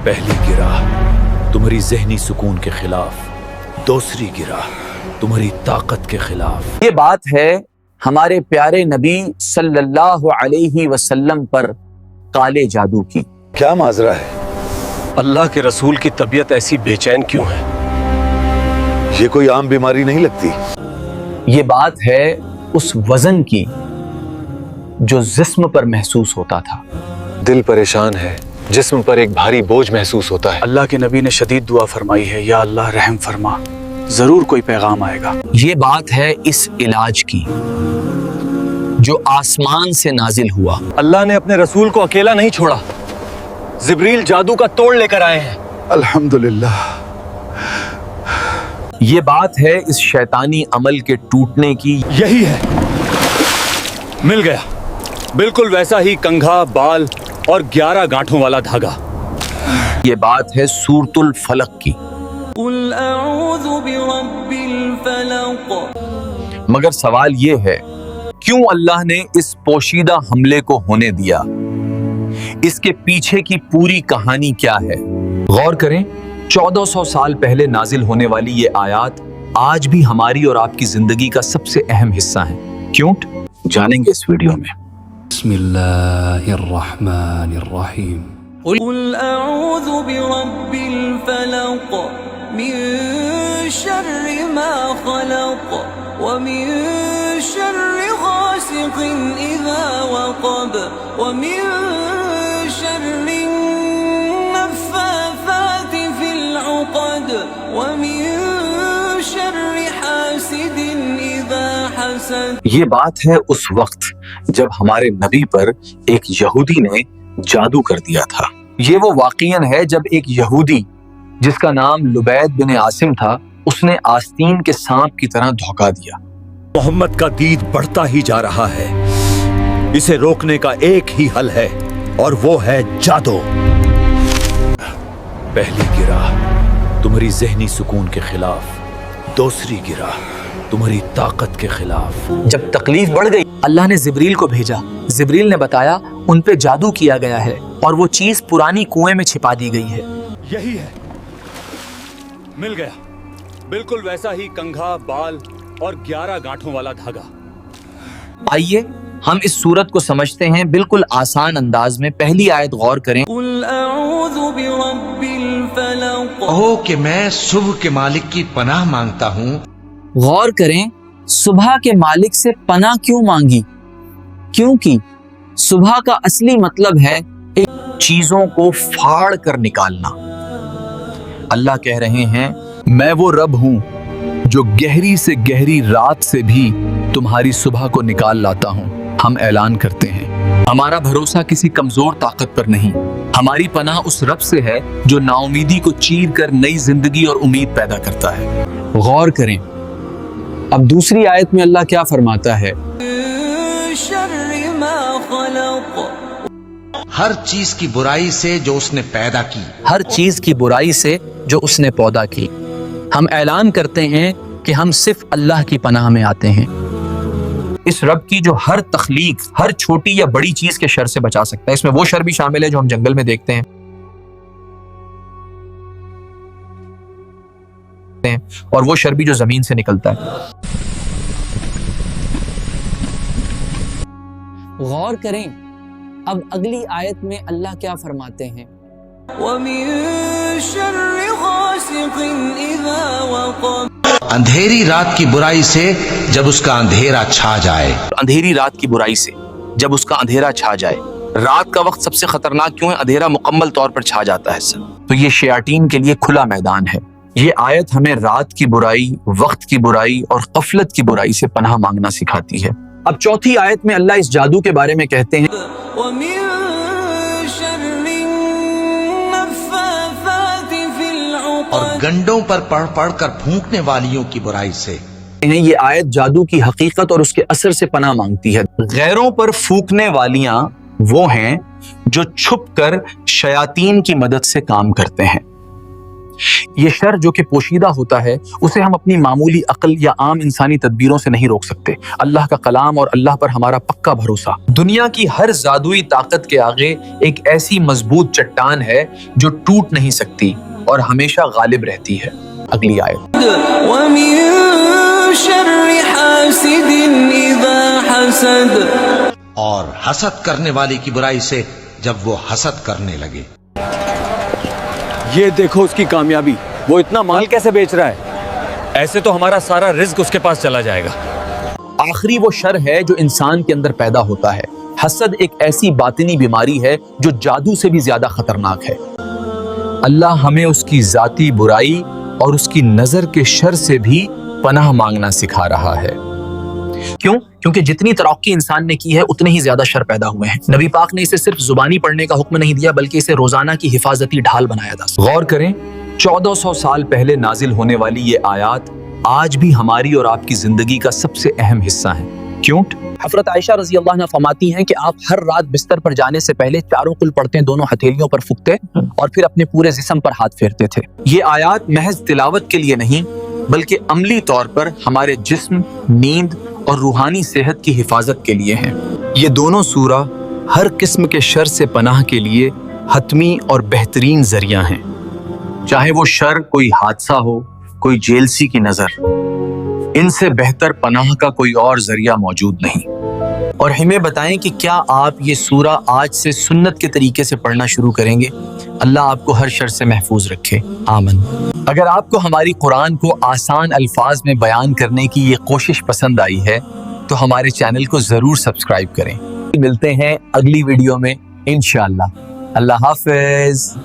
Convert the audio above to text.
पहली गिराह तुम्हारी जहनी सुकून के खिलाफ, दूसरी गिराह तुम्हारी ताकत के खिलाफ। ये बात है हमारे प्यारे नबी सल्लल्लाहु अलैहि वसल्लम पर काले जादू की। क्या माजरा है? अल्लाह के रसूल की तबीयत ऐसी बेचैन क्यों है? ये कोई आम बीमारी नहीं लगती। ये बात है उस वजन की जो जिस्म पर महसूस होता था। दिल परेशान है, जिस्म पर एक भारी बोझ महसूस होता है। अल्लाह के नबी ने शदीद दुआ फरमाई है, या अल्लाह रहम फरमा, जरूर कोई पैगाम आएगा। ये बात है इस इलाज की जो आसमान से नाजिल हुआ। अल्लाह ने अपने रसूल को अकेला नहीं छोड़ा, जिब्रील जादू का तोड़ लेकर आए हैं। अल्हम्दुलिल्लाह। ये बात है इस शैतानी अमल के टूटने की। यही है, मिल गया, बिल्कुल वैसा ही कंघा, बाल और 11 गांठों वाला धागा। ये बात है सूरतुल फलक की। कुल अऊज़ु बिरब्बिल फलक। मगर सवाल ये है, क्यों अल्लाह ने इस पोशीदा हमले को होने दिया? इसके पीछे की पूरी कहानी क्या है? गौर करें, 1400 साल पहले नाजिल होने वाली ये आयात आज भी हमारी और आपकी जिंदगी का सबसे अहम हिस्सा है। क्यों? जानेंगे इस वीडियो में। बिस्मिल्लाहिर्रहमानिर्रहीम। कुल अऊज़ु बिरब्बिल फलक मिन शर्रि मा खलक व मिन शर्रि गासिकिन इज़ा वक़ब व मिन शर्रि नफ़्फ़ाथाति फिल उक़द व मिन शर्रि हासिदिन इज़ा हसद। ये बात है उस वक्त जब हमारे नबी पर एक यहूदी ने जादू कर दिया था। ये वो वाक़ियन है जब एक यहूदी जिसका नाम लुबैद बिन आसिम था, उसने आस्तीन के सांप की तरह धोखा दिया। मोहम्मद का दीद बढ़ता ही जा रहा है। इसे रोकने का एक ही हल है और वो है जादू। पहली गिराह तुम्हारी जहनी सुकून के खिलाफ, दूसरी गिराह तुम्हारी ताकत के खिलाफ। जब तकलीफ बढ़ गई, अल्लाह ने जिब्रील को भेजा। जिब्रील ने बताया उन पे जादू किया गया है और वो चीज पुरानी कुएं में छिपा दी गई है। यही है, मिल गया, बिल्कुल वैसा ही कंघा, बाल और 11 गांठों वाला धागा। आइए हम इस सूरत को समझते हैं बिल्कुल आसान अंदाज में। पहली आयत गौर करें। कुल अऊज़ु बिरब्बिल फलक। कहो कि मैं सुबह के मालिक की पनाह मांगता हूँ। गौर करें, सुबह के मालिक से पनाह क्यों मांगी? क्योंकि सुबह का असली मतलब है एक चीजों को फाड़ कर निकालना। अल्लाह कह रहे हैं, मैं वो रब हूं जो गहरी से गहरी रात से भी तुम्हारी सुबह को निकाल लाता हूं। हम ऐलान करते हैं, हमारा भरोसा किसी कमजोर ताकत पर नहीं, हमारी पनाह उस रब से है जो नाउमीदी को चीर कर नई जिंदगी और उम्मीद पैदा करता है। गौर करें, अब दूसरी आयत में अल्लाह क्या फरमाता है? शर्रि मा खलक। हर चीज की बुराई से जो उसने पैदा की। हर चीज की बुराई से जो उसने पैदा की। हम ऐलान करते हैं कि हम सिर्फ अल्लाह की पनाह में आते हैं, इस रब की जो हर तख्लीक, हर छोटी या बड़ी चीज के शर से बचा सकता है। इसमें वो शर भी शामिल है जो हम जंगल में देखते हैं और वो शर भी जो जमीन से निकलता है। गौर करें, अब अगली आयत में अल्लाह क्या फरमाते हैं? व मिन शर्रि गासिकिन इज़ा वक़ब। अंधेरी रात की बुराई से जब उसका अंधेरा छा जाए। अंधेरी रात की बुराई से जब उसका अंधेरा छा जाए। रात का वक्त सबसे खतरनाक क्यों है? अंधेरा मुकम्मल तौर पर छा जाता है सब। तो ये शयातीन के लिए खुला मैदान है। ये आयत हमें रात की बुराई, वक्त की बुराई और गफलत की बुराई से पनाह मांगना सिखाती है। अब चौथी आयत में अल्लाह इस जादू के बारे में कहते हैं, व मिन शर्रि नफ़्फ़ाथाति फिल उक़द। और गंडों पर पढ़ पढ़ कर फूंकने वालियों की बुराई से। ये आयत जादू की हकीकत और उसके असर से पनाह मांगती है। गैरों पर फूंकने वालियां वो हैं जो छुप कर शयातीन की मदद से काम करते हैं। یہ شر جو کہ پوشیدہ ہوتا ہے اسے ہم اپنی معمولی عقل یا عام انسانی تدبیروں سے نہیں روک سکتے۔ اللہ کا کلام اور اللہ پر ہمارا پکا بھروسہ۔ دنیا کی ہر جادوئی طاقت کے آگے ایک ایسی مضبوط چٹان ہے جو ٹوٹ نہیں سکتی اور ہمیشہ غالب رہتی ہے۔ اگلی آیت۔ ومن شر حاسد اذا حسد اور حسد کرنے والے کی برائی سے جب وہ حسد کرنے لگے۔ یہ دیکھو اس کی کامیابی، وہ اتنا مال کیسے بیچ رہا ہے؟ ایسے تو ہمارا سارا رزق اس کے پاس چلا جائے گا۔ آخری وہ شر ہے جو انسان کے اندر پیدا ہوتا ہے۔ حسد ایک ایسی باطنی بیماری ہے جو جادو سے بھی زیادہ خطرناک ہے۔ اللہ ہمیں اس کی ذاتی برائی اور اس کی نظر کے شر سے بھی پناہ مانگنا سکھا رہا ہے۔ کیوں؟ کیونکہ جتنی ترقی انسان نے کی ہے اتنے ہی زیادہ شر پیدا ہوئے ہیں۔ نبی پاک نے اسے صرف زبانی پڑھنے کا حکم نہیں دیا بلکہ اسے روزانہ کی حفاظتی ڈھال بنایا تھا۔ غور کریں، 1400 سال پہلے نازل ہونے والی یہ آیات آج بھی ہماری اور آپ کی زندگی کا سب سے اہم حصہ ہیں۔ کیوں؟ حضرت عائشہ رضی اللہ عنہ فرماتی ہیں کہ آپ ہر رات بستر پر جانے سے پہلے چاروں قل پڑھتے، دونوں ہتھیلیوں پر پھونکتے اور پھر اپنے پورے جسم پر ہاتھ پھیرتے تھے۔ یہ آیات محض تلاوت کے لیے نہیں بلکہ عملی طور پر ہمارے جسم، نیند اور روحانی صحت کی حفاظت کے لیے ہیں۔ یہ دونوں سورہ ہر قسم کے شر سے پناہ کے لیے حتمی اور بہترین ذریعہ ہیں، چاہے وہ شر کوئی حادثہ ہو، کوئی جیلسی کی نظر، ان سے بہتر پناہ کا کوئی اور ذریعہ موجود نہیں۔ اور ہمیں بتائیں کہ کیا آپ یہ سورہ آج سے سنت کے طریقے سے پڑھنا شروع کریں گے؟ اللہ آپ کو ہر شر سے محفوظ رکھے، آمین۔ اگر آپ کو ہماری قرآن کو آسان الفاظ میں بیان کرنے کی یہ کوشش پسند آئی ہے تو ہمارے چینل کو ضرور سبسکرائب کریں۔ ملتے ہیں اگلی ویڈیو میں انشاءاللہ۔ اللہ حافظ۔